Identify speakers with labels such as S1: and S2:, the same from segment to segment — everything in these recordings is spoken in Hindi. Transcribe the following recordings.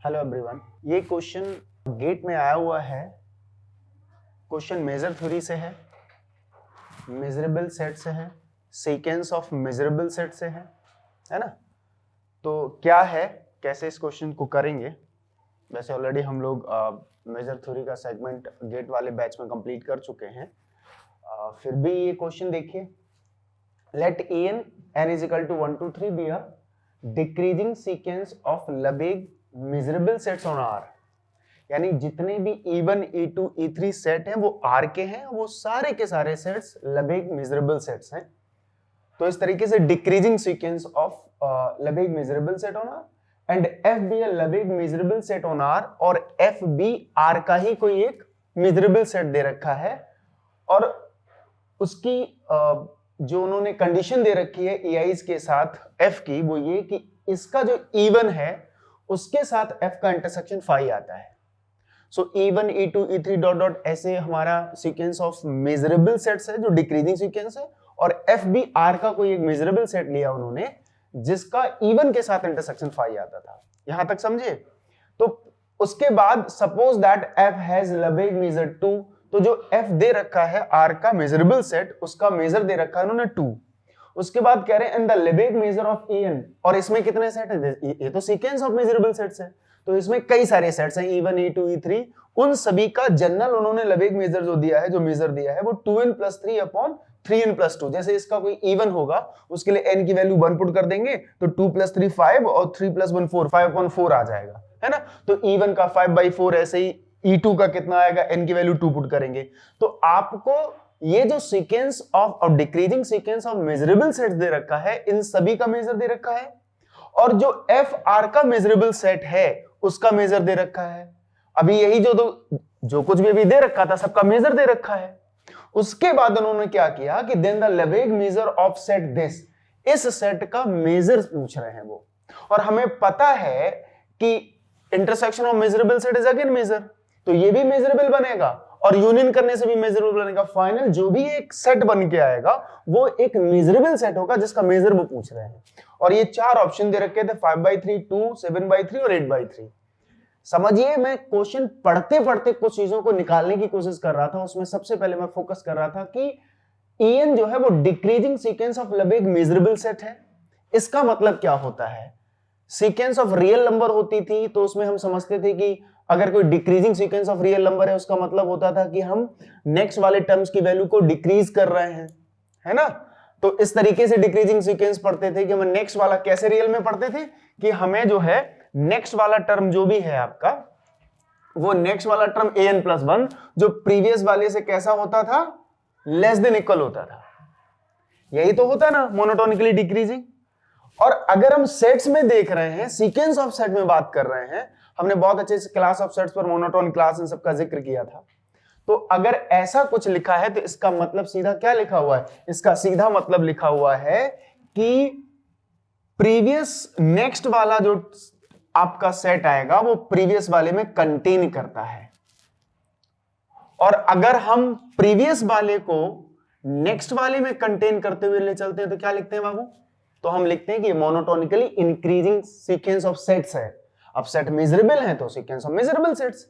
S1: हेलो एवरीवन, ये क्वेश्चन गेट में आया हुआ है। क्वेश्चन मेजर थ्योरी से है, मेजरेबल सेट से है, सीक्वेंस ऑफ मेजरेबल सेट से है ना। तो क्या है, कैसे इस क्वेश्चन को करेंगे। वैसे ऑलरेडी हम लोग मेजर थ्योरी का सेगमेंट गेट वाले बैच में कंप्लीट कर चुके हैं। फिर भी ये क्वेश्चन देखिए, let n is equal to 1 2 3 be a decreasing sequence of Lebesgue measurable sets on R। यानी जितने भी E1 E2 E3 सेट हैं वो R के हैं, वो सारे के सारे सेट्स Lebesgue मेजरेबल सेट्स हैं। तो इस तरीके से decreasing sequence of Lebesgue measurable set on R and F be a Lebesgue measurable set on R और F बी R का ही कोई एक मेजरेबल सेट दे रखा है और उसकी जो उन्होंने कंडीशन दे रखी है EIs के साथ F की, वो ये कि इसका जो E1 है उसके साथ F का इंटरसेक्शन फाई आता है। सो E1 E2 E3 dot dot ऐसे हमारा सीक्वेंस ऑफ मेजरेबल सेट्स है जो डिक्रीजिंग सीक्वेंस है, और F भी R का कोई एक मेजरेबल सेट लिया उन्होंने जिसका E1 के साथ इंटरसेक्शन फाई आता था। यहां तक समझे। तो उसके बाद suppose that F has Lebesgue measure 2, तो जो F दे रखा है R का मेजरेबल सेट, उसका मेजर दे रखा है उन्होंने 2। उसके बाद कह रहे हैं in the Lebesgue measure of En, और इसमें कितने सेट है, ये तो सीक्वेंस ऑफ मेजरेबल सेट्स है, तो इसमें कई सारे सेट्स हैं E1 E2 E3, उन सभी का जनरल उन्होंने Lebesgue मेजर जो दिया है, जो मेजर दिया है वो 2n + 3 अपॉन 3n + 2। जैसे इसका कोई E1 होगा उसके लिए n की वैल्यू 1 पुट कर देंगे तो 2 + 3 5 और 3 + 1 4, 5/4 आ जाएगा, है ना। तो E1 का 5/4, ऐसे ही E2 का कितना आएगा, n की वैल्यू 2 पुट करेंगे। तो आपको ये जो sequence of decreasing sequence of measurable sets दे रखा है, इन सभी का मेजर दे रखा है, और जो F R का मेजरेबल सेट है उसका मेजर दे रखा है। अभी यही जो कुछ भी अभी दे रखा था सबका मेजर दे रखा है। उसके बाद उन्होंने क्या किया कि then the Lebesgue measure of set this, इस सेट का मेजर पूछ रहे हैं वो, और हमें पता है कि intersection of measurable set is again measure, तो ये भी मेजरेबल बनेगा और यूनियन करने से भी मेजरेबल बनेगा। फाइनल जो भी एक सेट बन के आएगा वो एक मेजरेबल सेट होगा जिसका मेजर वो पूछ रहे हैं। और ये चार ऑप्शन दे रखे थे, 5/3, 2, 7/3 और 8/3। समझिए, मैं क्वेश्चन पढ़ते पढ़ते कुछ चीजों को निकालने की कोशिश कर रहा था। उसमें सबसे पहले मैं फोकस कर रहा था कि En जो है वो decreasing sequence of Lebesgue measurable set है। इसका मतलब क्या होता है, सीक्वेंस ऑफ रियल नंबर होती थी तो उसमें हम समझते थे कि अगर कोई decreasing sequence of real number है उसका मतलब होता था कि हम नेक्स्ट वाले टर्म्स की वैल्यू को डिक्रीज कर रहे हैं, है ना। तो इस तरीके से डिक्रीजिंग सीक्वेंस पढ़ते थे कि हम नेक्स्ट वाला कैसे रियल में पढ़ते थे कि हमें जो है नेक्स्ट वाला टर्म जो भी है आपका, वो नेक्स्ट वाला टर्म an + 1 जो प्रीवियस वाले से कैसा होता था, लेस देन इक्वल होता था। यही तो होता है ना मोनोटोनिकली डिक्रीजिंग। और अगर हम सेट्स में देख रहे हैं, सीक्वेंस ऑफ सेट में बात कर रहे हैं, हमने बहुत अच्छे से क्लास ऑफ सेट्स पर, मोनोटोन क्लास इन सबका जिक्र किया था। तो अगर ऐसा कुछ लिखा है तो इसका मतलब सीधा क्या लिखा हुआ है, इसका सीधा मतलब लिखा हुआ है कि प्रीवियस नेक्स्ट वाला जो आपका सेट आएगा वो प्रीवियस वाले में कंटेन करता है। और अगर हम प्रीवियस वाले को नेक्स्ट वाले में कंटेन करते हुए ले चलते हैं तो क्या लिखते हैं बाबू, तो हम लिखते हैं कि monotonically increasing sequence of sets है। अब सेट मेजरेबल है तो सीक्वेंस ऑफ मेजरेबल सेट्स।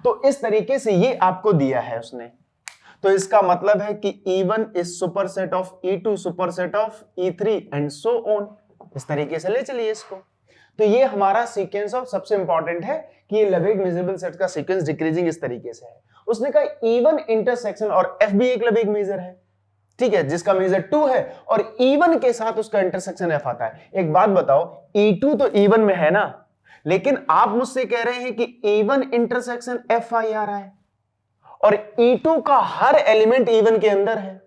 S1: तो इस तरीके से ये आपको दिया है उसने। तो इसका मतलब है कि E1 is superset of E2 superset of E3 and so on. इस तरीके से ले चलिए इसको। तो ये हमारा सीक्वेंस ऑफ सबसे इंपॉर्टेंट है कि ये Lebesgue मेजरेबल सेट का सीक्वेंस डिक्रीजिंग इस तरीके से है। उसने कहा E1 इंटरसेक्शन, और F भी एक Lebesgue मेजर है, ठीक है, जिसका मेजर 2 है, और E1 के साथ उसका इंटरसेक्शन F आता है। एक बात बताओ, E2 तो E1 में है ना, लेकिन आप मुझसे कह रहे हैं कि E1 इंटरसेक्शन Fi आ रहा है और E2 का हर एलिमेंट E1 के अंदर है।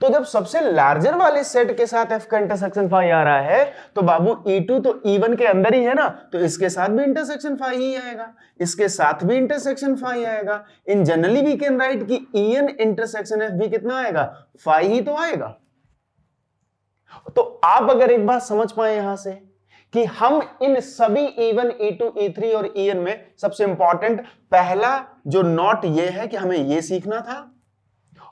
S1: तो जब सबसे लार्जर वाले सेट के साथ F का इंटरसेक्शन फाई आ रहा है तो बाबू E2 तो E1 के अंदर ही है ना, तो इसके साथ भी इंटरसेक्शन फाई ही आएगा, इसके साथ भी इंटरसेक्शन फाई आएगा। In generally we can write कि En इंटरसेक्शन F भी कितना आएगा, फाई ही तो आएगा। तो आप अगर एक बात समझ पाए यहां से कि हम इन सभी E1 E2 E3 और En में सबसे इंपॉर्टेंट पहला जो नोट ये है कि हमें ये सीखना था,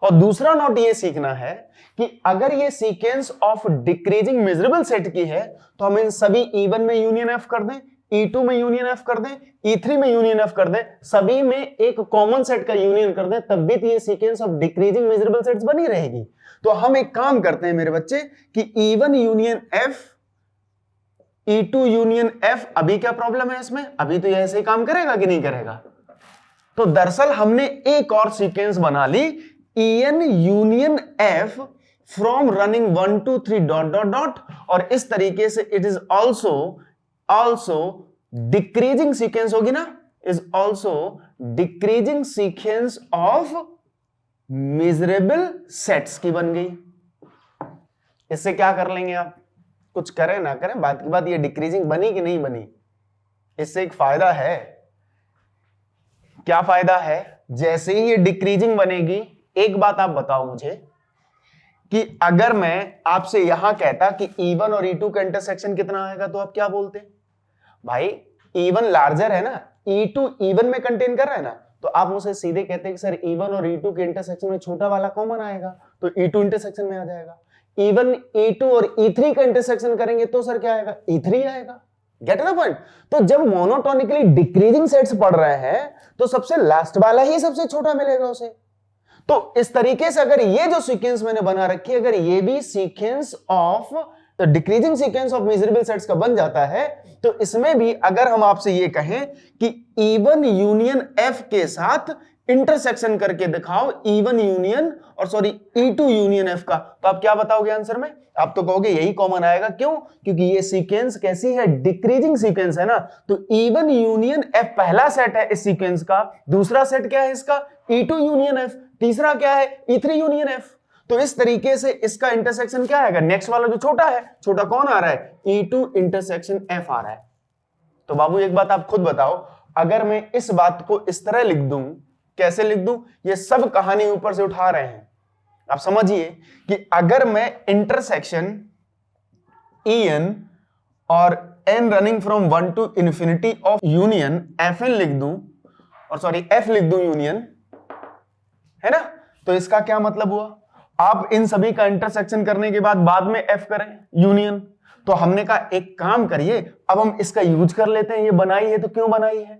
S1: और दूसरा नोट ये सीखना है कि अगर ये sequence of decreasing measurable set की है तो हम इन सभी E1 में यूनियन F कर दें, E2 में यूनियन F कर दें, E3 में यूनियन F कर दें, सभी में एक कॉमन सेट का यूनियन कर दें, तब भी तो ये sequence of decreasing measurable sets बनी रहेगी। तो हम एक काम करते हैं मेरे बच्चे कि E1 union F, E2 union F, अभी क्या प्रॉब्लम है इसमें? अभी तो ये ऐसे ही काम करेगा कि नहीं करेगा? तो दरअसल हमने एक और सीक्वेंस बना ली, En union F from running 1 2 3 dot dot dot, और इस तरीके से it is also decreasing sequence होगी ना, is also decreasing sequence of measurable sets की बन गई। इससे क्या कर लेंगे आप? कुछ करें ना करें, बात की बात ये डिक्रीजिंग बनी कि नहीं बनी, इससे एक फायदा है। क्या फायदा है? जैसे ही ये डिक्रीजिंग बनेगी, एक बात आप बताओ मुझे कि अगर मैं आपसे यहां कहता कि E1 और E2 का इंटरसेक्शन कितना आएगा, तो आप क्या बोलते? भाई E1 लार्जर है ना, E2 E1 में कंटेन कर रहा है ना, तो आप मुझसे सीधे कहते हैं कि सर E1 और E2 के इंटरसेक्शन में छोटा वाला कॉमन आएगा, तो E2 इंटरसेक्शन में आ जाएगा। E1 E2 और E3 का इंटरसेक्शन करेंगे तो सर क्या आएगा? E3 आएगा। Gate the point? तो जब मोनोटोनिकली डिक्रीजिंग सेट्स पढ़ रहे हैं तो सबसे लास्ट वाला ही सबसे छोटा मिलेगा उसे। तो इस तरीके से अगर ये जो सीक्वेंस मैंने बना रखी है, अगर ये भी sequence of decreasing sequence of measurable sets का बन जाता है, तो इसमें भी अगर हम आपसे ये कहें कि E1 यूनियन F के साथ इंटरसेक्शन करके दिखाओ E1 यूनियन और सॉरी E2 यूनियन F का, तो आप क्या बताओगे आंसर में? आप तो कहोगे यही कॉमन आएगा। क्यों? क्योंकि ये सीक्वेंस कैसी है? डिक्रीजिंग सीक्वेंस है ना। तो E1 यूनियन F पहला सेट है इस सीक्वेंस का, दूसरा सेट क्या है इसका? E2 यूनियन F, तीसरा क्या है? E3 union F। तो इस तरीके से इसका इंटरसेक्शन क्या आएगा? नेक्स्ट वाला जो छोटा है, छोटा कौन आ रहा है? E2 इंटरसेक्शन F आ रहा है। तो बाबू एक बात आप खुद बताओ, अगर मैं इस बात को इस तरह लिख दूं, कैसे लिख दूं? ये सब कहानी ऊपर से उठा रहे हैं, आप समझिए कि अगर मैं इंटरसेक्शन En और n running from 1 to infinity of union Fn लिख दूं, और सॉरी F लिख दूं यूनियन, है ना, तो इसका क्या मतलब हुआ? आप इन सभी का इंटरसेक्शन करने के बाद में F करें यूनियन। तो हमने कहा एक काम करिए, अब हम इसका यूज कर लेते हैं। ये बनाई है तो क्यों बनाई है?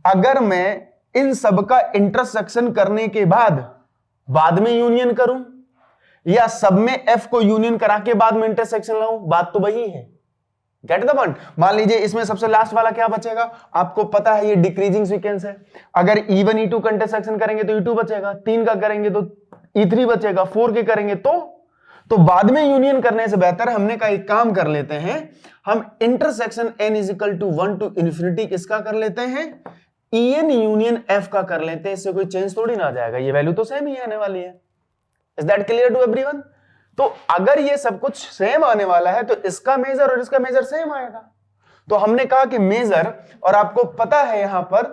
S1: अगर मैं इन सब का इंटरसेक्शन करने के बाद में यूनियन करूं, या सब में F को यूनियन करा के बाद में इंटरसेक्शन लाऊं, बात तो वही है। Gate the point? मान लीजिए इसमें सबसे लास्ट वाला क्या बचेगा? आपको पता है ये डिक्रीजिंग सीक्वेंस है। अगर E1 E2 का इंटरसेक्शन करेंगे तो E2 बचेगा, 3 का करेंगे तो E3 बचेगा, 4 के करेंगे तो बाद में यूनियन करने से बेहतर हमने कहा एक काम कर लेते हैं, हम intersection n is to 1 to infinity किसका कर लेते हैं? En यूनियन F का कर लेते हैं। इससे कोई चेंज थोड़ी ना आ जाएगा, ये वैल्यू तो सेम ही आने वाली है। Is that clear to everyone? तो अगर ये सब कुछ सेम आने वाला है तो इसका मेजर और इसका मेजर सेम आएगा। तो हमने कहा कि मेजर, और आपको पता है यहां पर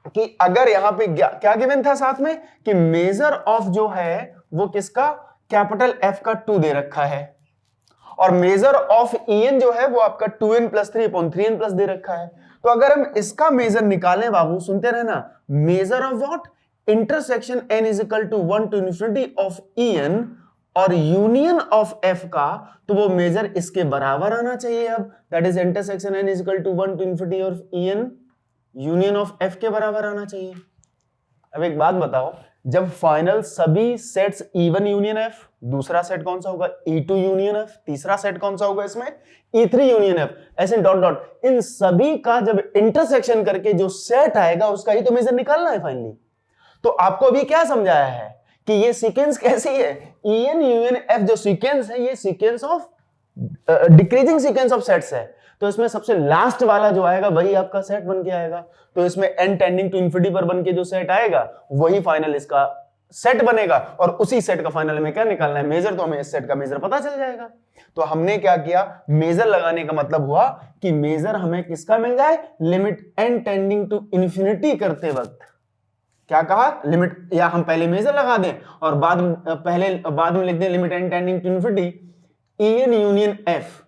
S1: कि अगर यहां पे क्या गिवन था साथ में कि मेजर ऑफ जो है वो किसका? कैपिटल F का 2 दे रखा है, और मेजर ऑफ En जो है वो आपका 2n + 3/3n प्लस दे रखा है। तो अगर हम इसका मेजर निकालें बाबू, सुनते रहना, measure of what? Intersection n is equal to 1 to infinity of En और यूनियन ऑफ F का, तो वो मेजर इसके बराबर आना चाहिए। अब that is intersection n is equal to 1 to infinity of En union of F के बराबर आना चाहिए। अब एक बात बताओ, जब फाइनल सभी सेट्स E1 यूनियन F, दूसरा सेट कौन सा होगा? E2 यूनियन F, तीसरा सेट कौन सा होगा इसमें? E3 यूनियन F, ऐसे डॉट डॉट, इन सभी का जब इंटरसेक्शन करके जो सेट आएगा उसका ही तो मेजर निकालना है फाइनली। तो आपको अभी क्या समझाया है कि ये सीक्वेंस कैसी है? En यूनियन F जो सीक्वेंस है, ये sequence of decreasing sequence of sets है। तो इसमें सबसे लास्ट वाला जो आएगा वही आपका सेट बन के आएगा। तो इसमें n टेंडिंग टू इंफिनिटी पर बन के जो सेट आएगा वही फाइनल इसका सेट बनेगा, और उसी सेट का फाइनल में क्या निकालना है? मेजर। तो हमें इस सेट का मेजर पता चल जाएगा। तो हमने क्या किया? मेजर लगाने का मतलब हुआ कि मेजर हमें किसका मिल जाए? Limit n tending to infinity करते वक्त क्या कहा? लिमिट, या हम पहले मेजर लगा दें और बाद में लिख दें limit n tending to infinity En union F।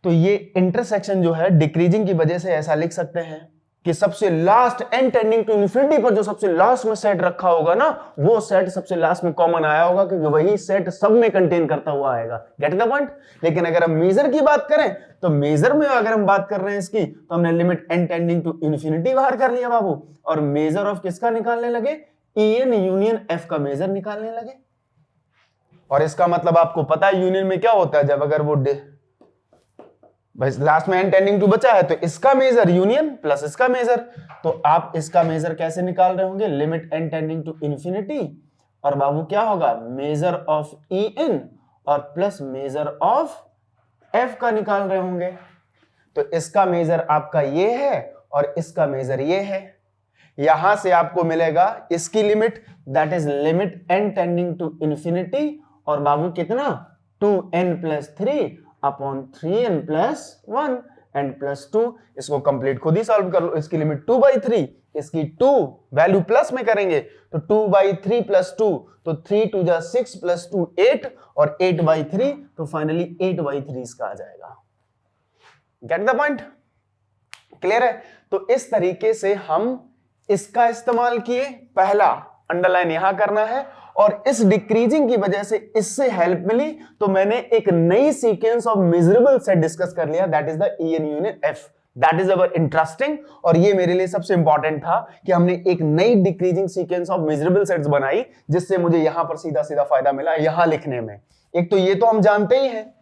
S1: तो ये इंटरसेक्शन जो है डिक्रीजिंग की वजह से ऐसा लिख सकते हैं कि सबसे last n tending to infinity पर जो सबसे लास्ट में सेट रखा होगा ना, वो सेट सबसे लास्ट में कॉमन आया होगा, क्योंकि वही सेट सब में कंटेन करता हुआ आएगा। Gate the point. लेकिन अगर हम मेजर की बात करें तो मेजर में अगर हम बात कर रहे हैं इसकी, तो हमने limit n tending to infinity बाहर कर लिया बाबू, और मेजर ऑफ किसका निकालने लगे, en यूनियन f का मेजर निकालने लगे। और इसका मतलब आपको पता है यूनियन में क्या होता है, जब अगर वो भाई लास्ट में n टेंडिंग टू बचा है तो इसका मेजर यूनियन प्लस इसका मेजर, तो आप इसका मेजर कैसे निकाल रहे होंगे, limit n tending to infinity, और बाबू क्या होगा, मेजर ऑफ en और प्लस मेजर ऑफ f का निकाल रहे होंगे। तो इसका मेजर आपका ये है और इसका मेजर ये है। यहां से आपको मिलेगा इसकी limit, that is limit n tending to infinity, और बाबू कितना, 2n plus 3 upon 3n plus 1 n plus 2। इसको कंप्लीट खुद ही सॉल्व कर लो। इसकी लिमिट 2/3, इसकी 2 वैल्यू प्लस में करेंगे तो 2/3 प्लस 2, तो 3 2 जा 6 प्लस 2 8, और 8/3, तो फाइनली 8/3 इसका आ जाएगा। गेट द पॉइंट, क्लियर है। तो इस तरीके से हम इसका इस्तेमाल किए, पहला अंडरलाइन यहां करना है, और इस डिक्रीजिंग की वजह से इससे हेल्प मिली, तो मैंने एक नई sequence of measurable set discuss कर लिया, that is the en union f। That is our interesting, और ये मेरे लिए सबसे इंपॉर्टेंट था कि हमने एक नई decreasing sequence of measurable sets बनाई, जिससे मुझे यहां पर सीधा सीधा फायदा मिला यहां लिखने में। एक तो ये तो हम जानते ही हैं,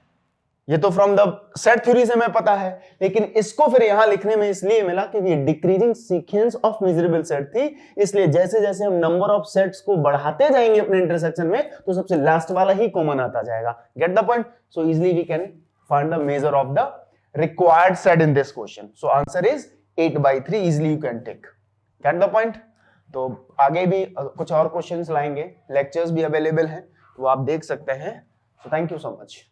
S1: ये तो फ्रॉम द सेट थ्योरी से मैं पता है, लेकिन इसको फिर यहां लिखने में इसलिए मिला कि ये decreasing sequence of measurable set थी, इसलिए जैसे जैसे हम नंबर ऑफ सेट्स को बढ़ाते जाएंगे अपने इंटरसेक्शन में, तो सबसे लास्ट वाला ही कॉमन आता जाएगा। Get the point. So easily we can find the measure of the required set in this question. So answer is 8/3, easily you can take. Get the point. तो आगे भी कुछ और क्वेश्चंस लाएंगे, लेक्चर्स भी अवेलेबल हैं, तो आप देख सकते हैं। So thank you so much.